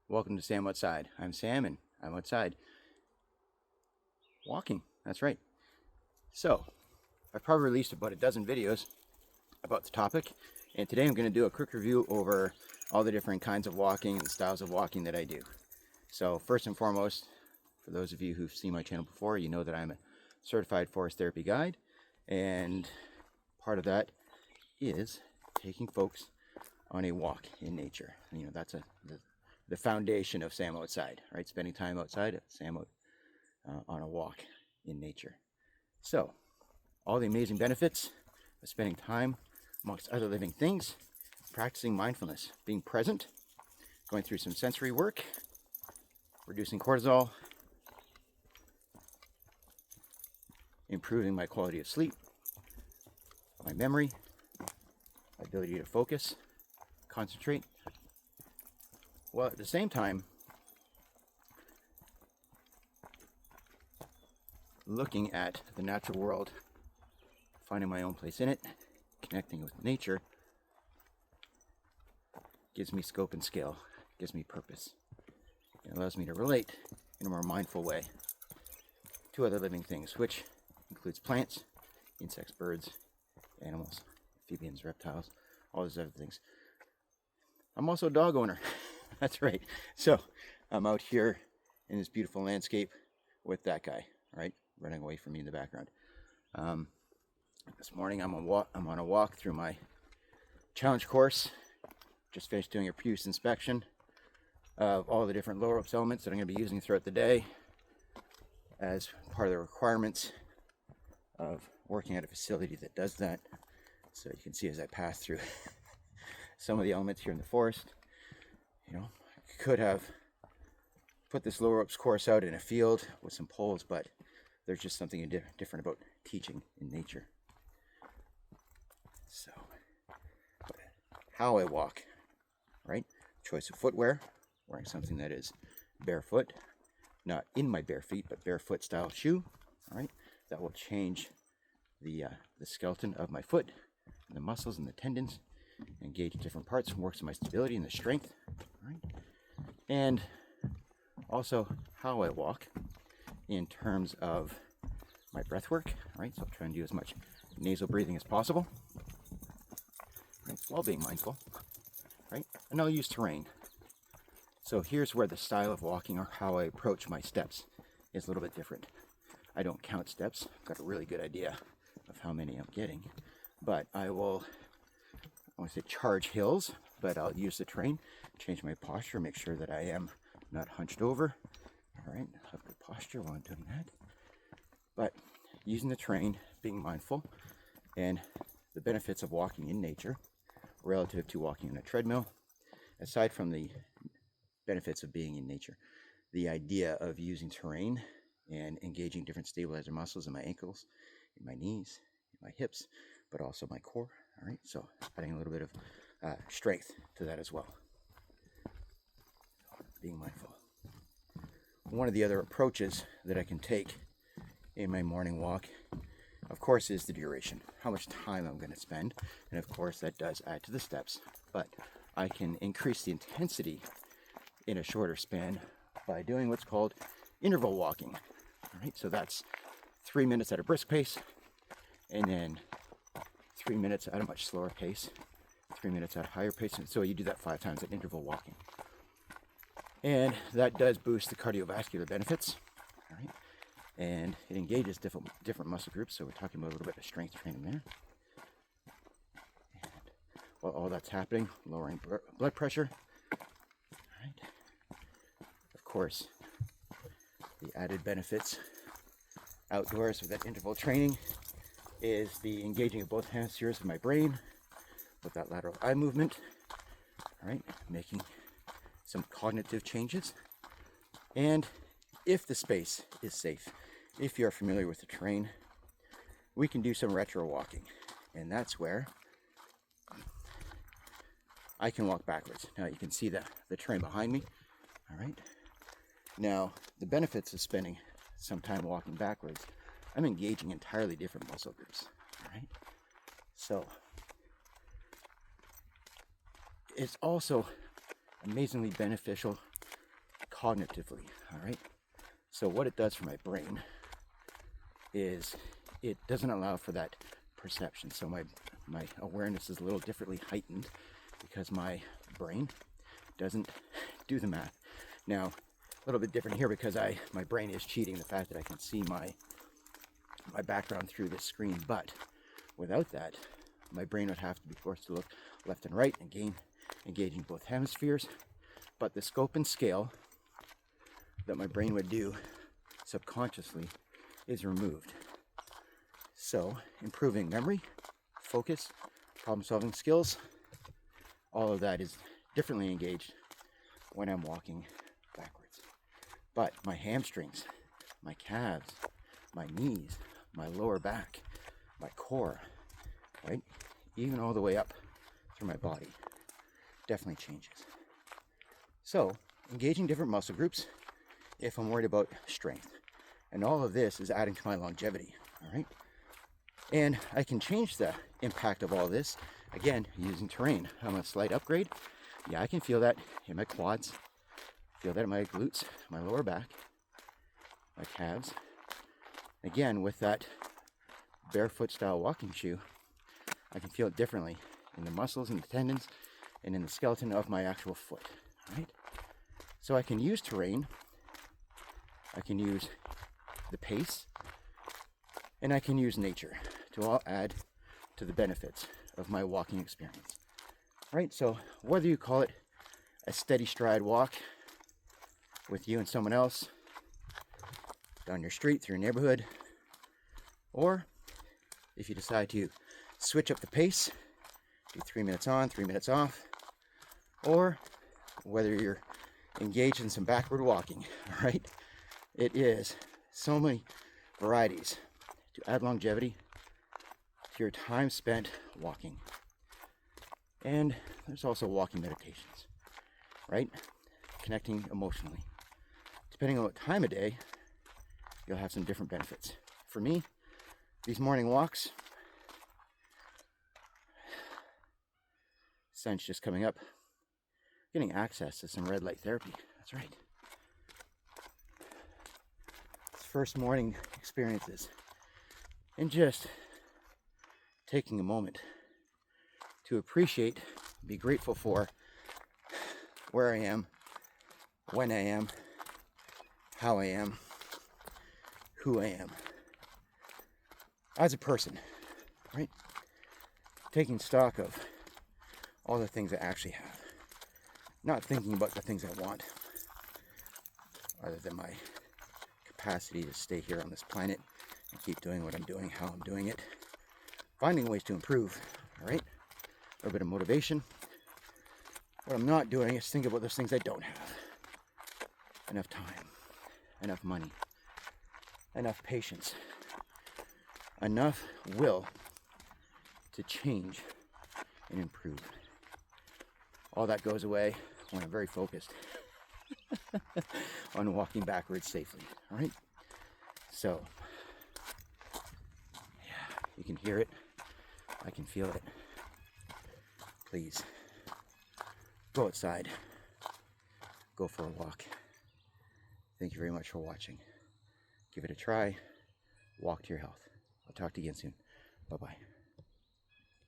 Welcome to Sam Outside. I'm Sam and I'm outside walking. That's right. So, I've probably released about a dozen videos about the topic, and today I'm going to do a quick review over all the different kinds of walking and styles of walking that I do. So, first and foremost, for those of you who've seen my channel before, you know that I'm a certified forest therapy guide, and part of that is taking folks on a walk in nature. You know, that's the foundation of Sam Outside, right? Spending time outside, on a walk in nature. So, all the amazing benefits of spending time amongst other living things, practicing mindfulness, being present, going through some sensory work, reducing cortisol, improving my quality of sleep, my memory, my ability to focus, concentrate, while at the same time looking at the natural world, finding my own place in it, connecting with nature, gives me scope and scale, gives me purpose. It allows me to relate in a more mindful way to other living things, which includes plants, insects, birds, animals, amphibians, reptiles, all those other things. I'm also a dog owner. That's right. So I'm out here in this beautiful landscape with that guy, right, running away from me in the background. This morning I'm on a walk through my challenge course. Just finished doing a previous inspection of all the different low ropes elements that I'm going to be using throughout the day as part of the requirements of working at a facility that does that. So you can see as I pass through some of the elements here in the forest, you know, I could have put this low ropes course out in a field with some poles, but there's just something different about teaching in nature. So, how I walk, right? Choice of footwear, wearing something that is barefoot, not in my bare feet, but barefoot style shoe, all right? That will change the skeleton of my foot, and the muscles and the tendons, engage different parts and works on my stability and the strength, right? And also how I walk in terms of my breath work, right? So I'll try and do as much nasal breathing as possible, right? While being mindful, right? And I'll use terrain. So here's where the style of walking or how I approach my steps is a little bit different. I don't count steps. I've got a really good idea of how many I'm getting, but I want to say charge hills, but I'll use the terrain, change my posture, make sure that I am not hunched over. All right, have good posture while I'm doing that. But using the terrain, being mindful, and the benefits of walking in nature relative to walking on a treadmill, aside from the benefits of being in nature, the idea of using terrain and engaging different stabilizer muscles in my ankles, in my knees, in my hips, but also my core. All right, so adding a little bit of strength to that as well. Being mindful. One of the other approaches that I can take in my morning walk, of course, is the duration, how much time I'm going to spend, and of course that does add to the steps, but I can increase the intensity in a shorter span by doing what's called interval walking. All right, so that's 3 minutes at a brisk pace, and then 3 minutes at a much slower pace, 3 minutes at a higher pace, and so you do that 5 times at interval walking. And that does boost the cardiovascular benefits, all right? And it engages different muscle groups, so we're talking about a little bit of strength training there. And while all that's happening, lowering blood pressure, all right? Of course, the added benefits outdoors with that interval training is the engaging of both hemispheres of my brain with that lateral eye movement, all right, making some cognitive changes. And if the space is safe, if you're familiar with the terrain, we can do some retro walking, and that's where I can walk backwards. Now you can see the terrain behind me, all right? Now, the benefits of spending some time walking backwards, I'm engaging entirely different muscle groups, all right? So it's also amazingly beneficial cognitively, all right? So what it does for my brain is it doesn't allow for that perception. So my awareness is a little differently heightened because my brain doesn't do the math. Now, a little bit different here because my brain is cheating the fact that I can see my background through this screen, but without that, my brain would have to be forced to look left and right and engaging both hemispheres. But the scope and scale that my brain would do subconsciously is removed. So improving memory, focus, problem-solving skills, all of that is differently engaged when I'm walking backwards. But my hamstrings, my calves, my knees, my lower back, my core, right? Even all the way up through my body definitely changes. So engaging different muscle groups if I'm worried about strength. And all of this is adding to my longevity, all right? And I can change the impact of all this, again, using terrain. I'm a slight upgrade. Yeah, I can feel that in my quads, feel that in my glutes, my lower back, my calves. Again, with that barefoot style walking shoe, I can feel it differently in the muscles and the tendons and in the skeleton of my actual foot, right? So I can use terrain, I can use the pace, and I can use nature to all add to the benefits of my walking experience, right? So whether you call it a steady stride walk with you and someone else down your street, through your neighborhood, or if you decide to switch up the pace, do 3 minutes on, 3 minutes off, or whether you're engaged in some backward walking, all right? It is so many varieties to add longevity to your time spent walking. And there's also walking meditations, right? Connecting emotionally. Depending on what time of day, you'll have some different benefits. For me, these morning walks, sun's just coming up, getting access to some red light therapy. That's right. First morning experiences, and just taking a moment to appreciate, be grateful for where I am, when I am, how I am, who I am as a person, right? Taking stock of all the things I actually have, not thinking about the things I want other than my capacity to stay here on this planet and keep doing what I'm doing, how I'm doing it, finding ways to improve, all right? A little bit of motivation. What I'm not doing is think about those things I don't have. Enough time, enough money, enough patience, enough will to change and improve. All that goes away when I'm very focused on walking backwards safely, all right? So, yeah, you can hear it. I can feel it. Please, go outside. Go for a walk. Thank you very much for watching. Give it a try. Walk to your health. I'll talk to you again soon. Bye-bye.